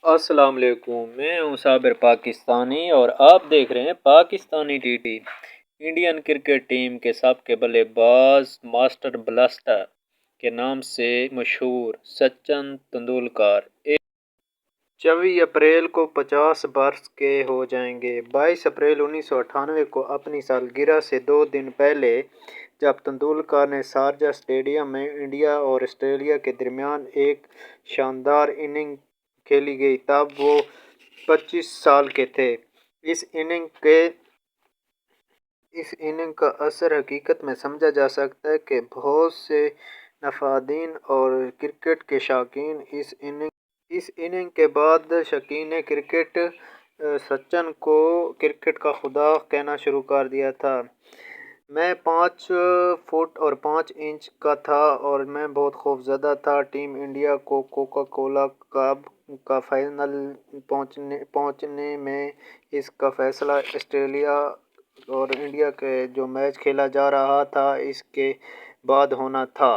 السلام علیکم، میں ہوں صابر پاکستانی اور آپ دیکھ رہے ہیں Pakistani T T. Indian cricket team کے سابقہ بلے باز ماسٹر بلاسٹر کے نام سے مشہور سچن تندولکر 24 اپریل کو 50 برس کے ہو جائیں گے۔ 22 اپریل 1998 کو اپنی سالگرہ سے 2 دن پہلے جب تندولکر نے شارجہ اسٹیڈیم میں انڈیا اور آسٹریلیا کے درمیان ایک شاندار اننگ کھیلی گئی تب وہ 25 سال کے تھے۔ اس اننگ کا اثر حقیقت میں سمجھا جا سکتا ہے کہ بہت سے نفادین اور کرکٹ کے شائقین اس اننگ کے بعد شائقین کرکٹ سچن کو کرکٹ کا خدا کہنا شروع کر دیا تھا۔ میں 5 فٹ اور 5 انچ کا تھا اور میں بہت خوفزدہ تھا۔ ٹیم انڈیا کو کوکا کولا کپ کا فائنل پہنچنے میں اس کا فیصلہ آسٹریلیا اور انڈیا کے جو میچ کھیلا جا رہا تھا اس کے بعد ہونا تھا۔